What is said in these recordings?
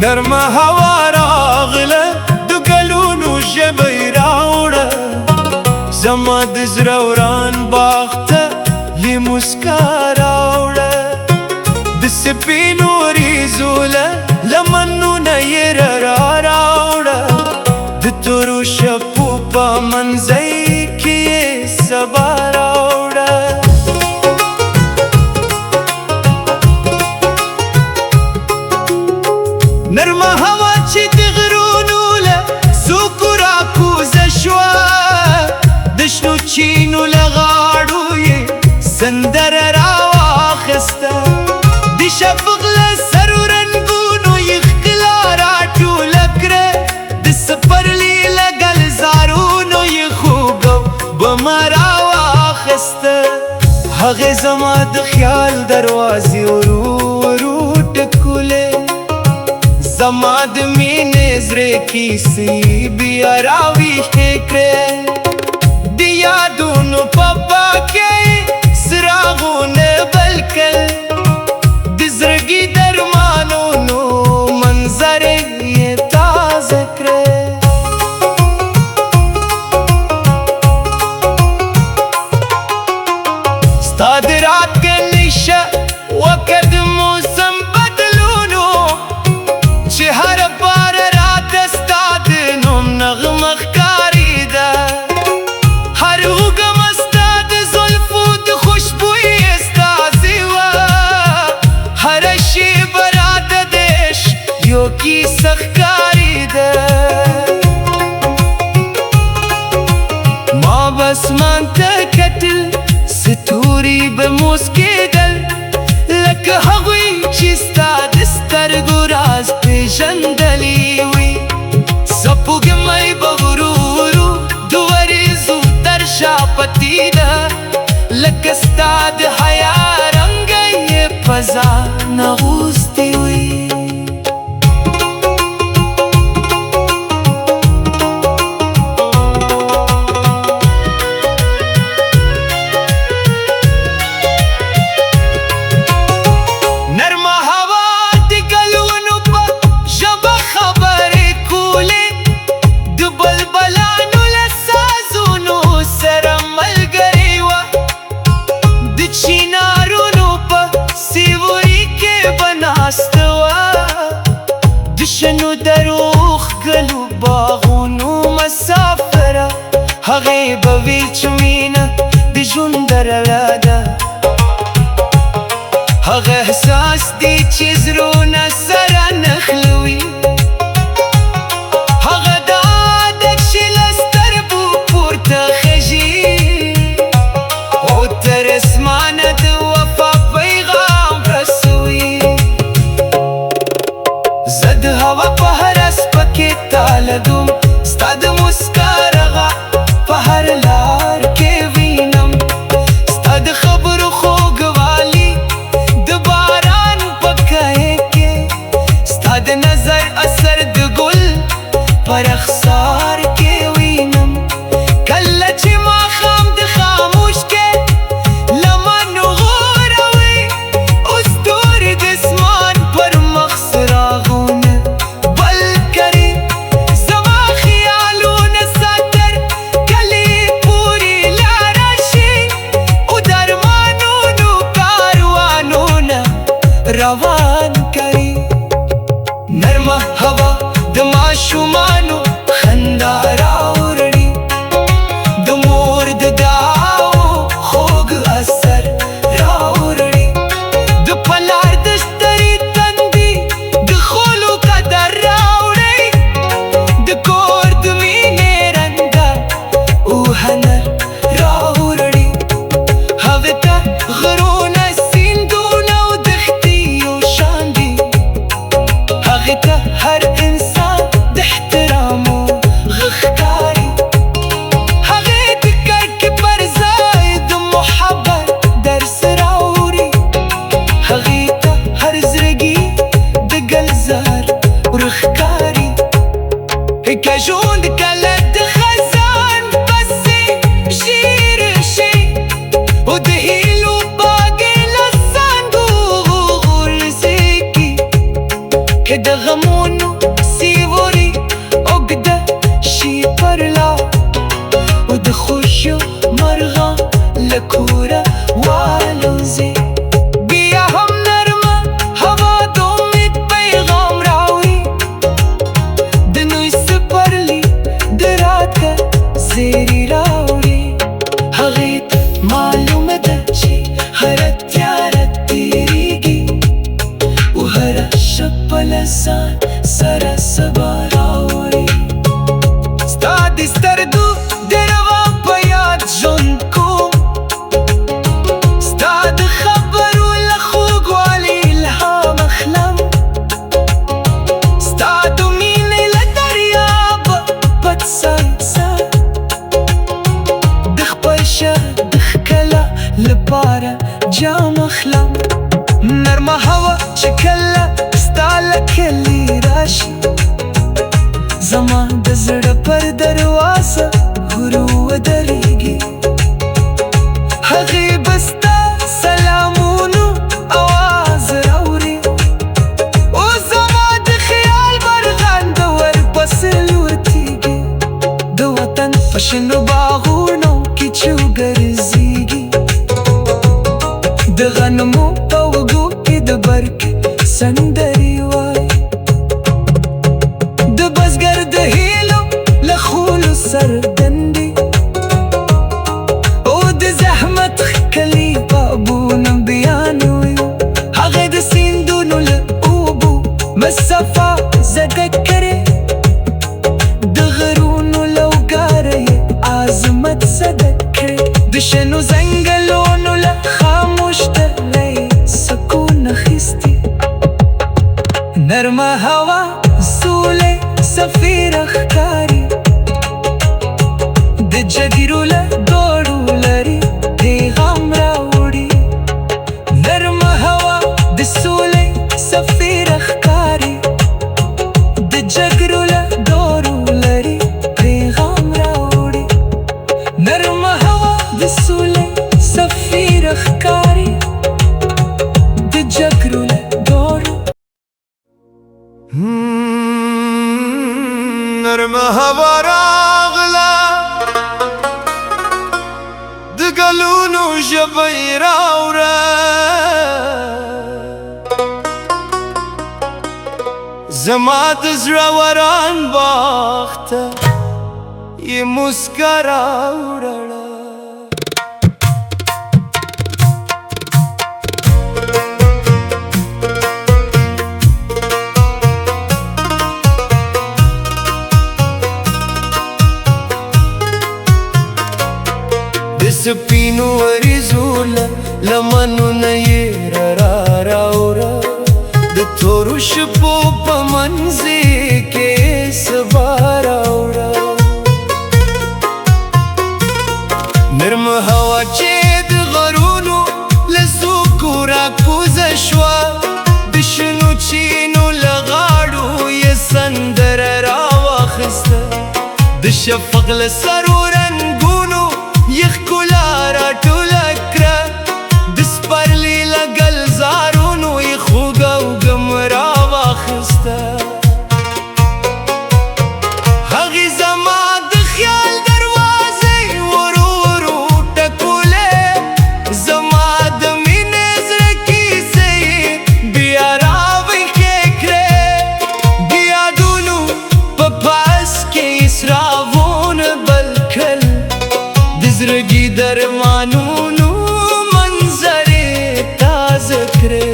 نرمه هوا راغله د ګلونو ژبه یې راوړه زما د زړه وران باغ ته یې موسکا راوړه د سپینو وریځو له لمنونه یې راوړه د تورو شپو په منځۍ کې یې سبا راوړه نرمه هوا چې د غرونو له څوکو راکوزه شوه د شنو چینو له غاړو یې سندره راواخیسته د شفق له سرو رنګونو یې ښکلا راټوله کړه د سپرلي له ګلزارونو یې خوږه بمه راواخیسته هغې زما د خیال دروازې ورو ورو ټکولې زما د مینې زړه کیسې بیا راویښې کړې د یادونو په باغ کې څراغونه بل کړل د زړګي درمانونو منظرې یې تازه کړې ستا د راتګ نشه وکړه د موسم بدلونو چې هر بار راته ستا د نوم نغمه ښکارېده هر اوږمه ستا د زلفو د خوشبویۍ استازې وه هره شېبه راته د عشق یو کیسه ښکارېده ما به اسمان ته کتل ستوري به موسکېدل لکه هغوی چې ستا د سترګو راز پېژندلی وي سپوږمۍ به ورو ورو د وریځو تر شا پتېده لکه ستا د حیا رنګه یې په ځان اغوستې وي د شنو درو ښکلو باغونو مسافره هغې به وي چې مینه د ژوند درله ده هغه احساس دی چې زړونه سره نښلوي هغه دا عادت چې له سترګو پورته خېژي او تر اسمانه د وفا پیغام رسوي زه د هوا په هر اسپه کې تاله دوم ستا د موسکا رغه په هر لار کې وینم ستا د خبرو خوږوالی د باران په کای کې ستا د نظر اثر د ګل په رخسار کې وینم کله چې ماښام د خاموش کې لمن غوروي او ستوري د اسمان پر مخ څراغونه بل کړي زما خیالونه ساتر کلي پورې لاره شي او درمانونو کاروانونه روان کړي نرمه هوا د ماشومانو خندا راوړي د مور د دعاو خوږ اثر راوړي د پلار د ستري تندي د خولو قدر راوړي د کور د مینې رنګه او هنر راوړي هغې ته غرونه سیندونه او دښتې یو شان دي هغې ته هر انسان د احترامو غږ ښکاري هغې د کرکې پر ځای د محبت درس راوړي هغې ته هر زړګي د ګلزار ورښکاري که ژوند کله د خزان پسې شیر شي او د هیلو باغ له څانګو غورځېږي که د غمونو سیوري اوږده شي پر لار او د خوښیو مرغان له کوره والوځي. بیا هم نرمه هوا د امید پیغام راوړي، د نوي سپرلي د راتګ زیری راوړي. هغې ته معلومه ده چې هره تیاره تیریږي او هره شپه له ځان سره سبا راوړي. ستا د سترګو د روا په یاد ژوند کوم، ستا د خبرو له خوږوالي الهام اخلم، ستا د مینې له دریابه پټ سنګسر د خپل شهر د ښکلا لپاره جام اخلم. نرمه هوا چې کله ستا له کلي راشي، زما د زړه پر دروازه ورو ودرېږي. هغې به ستا سلامونو اواز راوړي او زما د خیال مرغان به ورپسې الوتېږي. د وطن په شنو باغونو کې چې وګرځېږي، د غنمو په وږو کې د برګ سندرې وایي. د بزګر د هیلو له خولو سرګندې او د زحمت ښکلي بابونه بیانوي. هغې د سیندونو له اوبو مسافه زده کړې، د غرونو لوګاره یې عظمت زده کړې، د شنو ځنګلونو له خاموش دره یې سکون اخیستی. نرمه هوا سولې سفیره ښکاري، د جګیرو له دوړو لرې پیغام راوړي. نرمه هوا د سولې سفیره ښکاري، د جګیرو له دوړو لرې پیغام راوړي. نرمه هوا د سولې سفیره ښکاري، د جګیرو له دوړو. نرمه هوا راغله، د ګلونو ژبه یې راوړه، زما د زړه وران باغ ته یې موسکا راوړله. سپینو وریځو له لمنونه یې راوړه، د تورو شپو په منځې کې سبا راوړه. نرمه هوا چې د غرونو له څوکو راکوزه شوه، د شنو چینو له غاړو یې سندره راواخیسته، د شفق له سرو رنګونو یې ښکلا راټوله کړه، د سپرلي له ګلزارونو یې خوږه وږم راواخیسته. هغې زما د خیال دروازې ورو ورو ټکولې، زما د مینې زړه کیسې یې بیا راویښې کړې، د یادونو په پاس کې اسرافونه بل کړل، د زړګي درمانونو منظرې تازه کړې.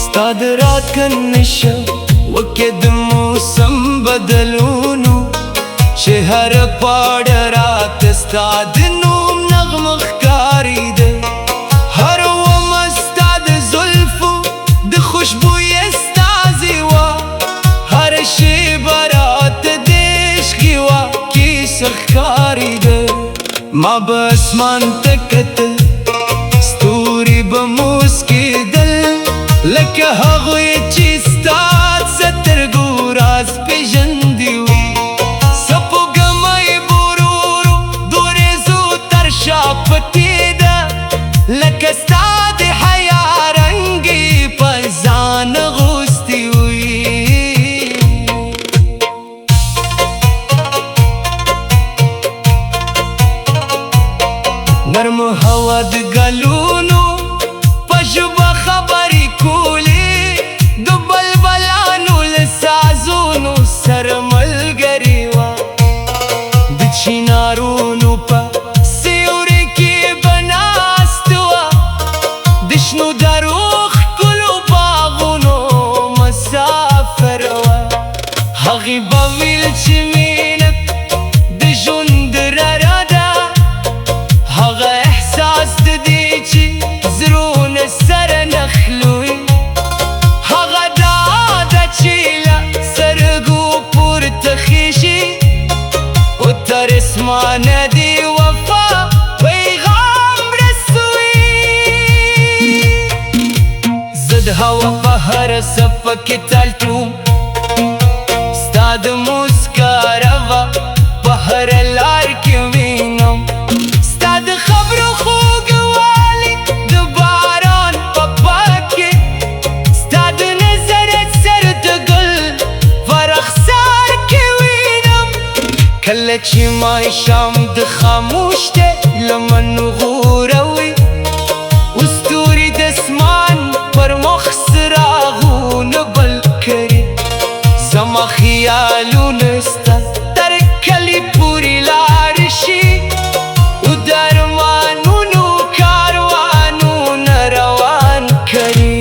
ستا د راتګ نشه وکې د موسم بدلونو، چې هره پاڼه راته ستا د نوم نغمه ښکارېده. هر ومه ستا د زلفو د خوشبویې استازې وه، هره شیبه راته د عشقي واقعه ښکارېده. ما به اسمان ته کتل، ستوري به موسکېدل، لکه هغوی چې ستا سترګو راز پېژندي وي. طویل چې مینه د ژوند را ده، هغه احساس د دې چې زړونه سره نښلوي، هغه دا ده چې له سترګو پورته خیژي او تر اسمانه د وفا پیغام رسوي. زه د هوا په هره څپه کې تلټوم، ستا د موسکا رغه په هره لار کې وینم، ستا د خبرو خوږوالی د باران په باد کې، ستا د نظر اثر د ګل په رخسار کې وینم. کله چې ماښام د خاموش دی لمن غوروي، ستوري د اسمان پر مخ څراغونه بل کړي، زما خیالونه ستا تر کلي پورې لاړ شي او د ارمانونو کاروانونه روان کړي.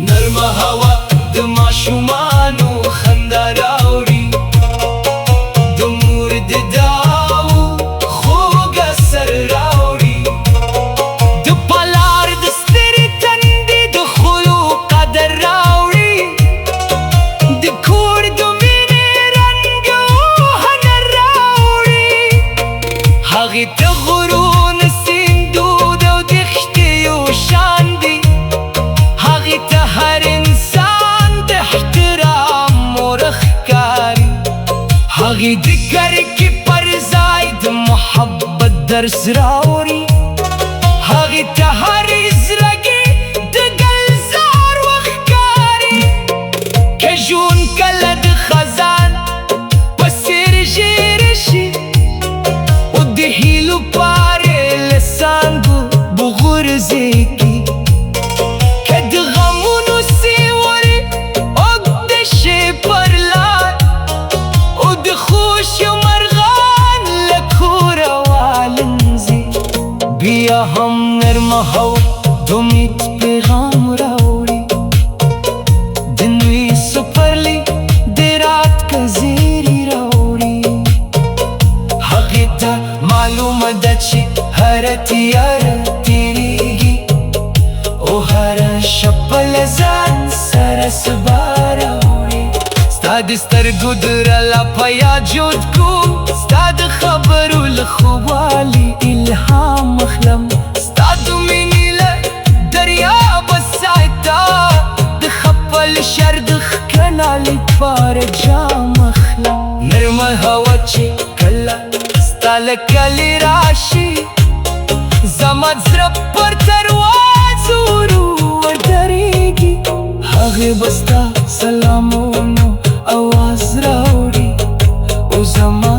نرمه هوا د ماشومانو خندا راوړي، د مور د دعاو خوږ اثر راوړي، د پلار د سترې تندې د خولو قدر راوړي، د کور د مینې رنګ او هنر راوړي. هغې ته غرونه سیندونه او دښتې یو شان دي، هغې ته هر انسان د احترام مورخ ښکاري، هغې د کرکې پر ځای د محبت درس راوړي، هغې ته هر زړګی د ګلزار وښکاري. که ژوند کله د خزان په څېر ژېړ شي او د هیلو پارې له څانګو وغورځېږي، که د غمونو سیوري اوږده شي پر لار او د خوشیو مرغان له کوره والنځي، بیا هم نرمه هوا د امید پیغام راوړي، د نوي سپرلي د رات کزیري راوړي. هغې ته معلومه ده چې هره تیاره تیریږي او هره شپه له ځان سره سبا راوړي. ستا د سترګو د رلا په یاد جوړ کوم، ستا د خبرو له خوږوالي الهام اخلم، ستا د مینې له دریابه سایته د خپل شر د ښکلا لپاره جام اخلم. نرمه هوا چې کله ستا له کلي راشي، زما زړه پر دروازو ودرېږي، هغې به ستا سلامونو اواز راوړي او زما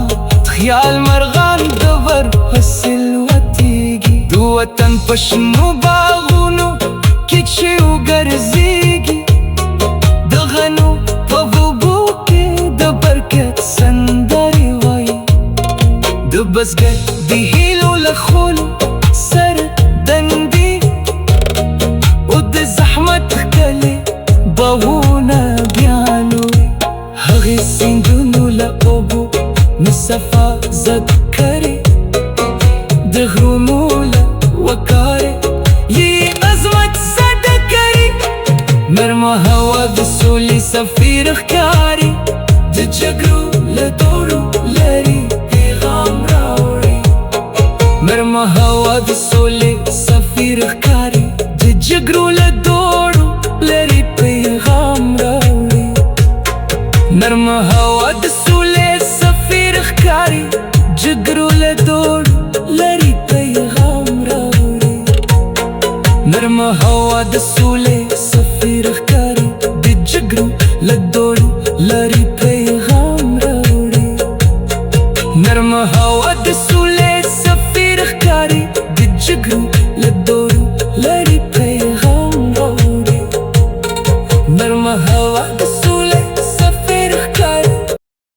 خیال مرغان د بر پسې الوتېږي. د وطن په شنو باغونو کې چې وګرځېږي، د غنو په اوبو کې د برکت سندرې وایي، د بزګر د هیلو له خولو سره دندې او د زحمت ښکلې بهونه بیانوي، هغې سیندونو له اوبو مې صفا زد کړې، د غرونو له وقارې یې عظمت زده کړې. نرمه هوا د سولې سفیر ښکاري، د جګړو له دوړو لرې پیغام راوړي. نرمه هوا د سولې سفیر ښکاري، د جګړو له دوړو لرې پیغام راوړي. نرمه هوا د سولې سفیر ښکاري، جګړو له دوړو لرې پیغام راوړي. نرمه هوا د سولې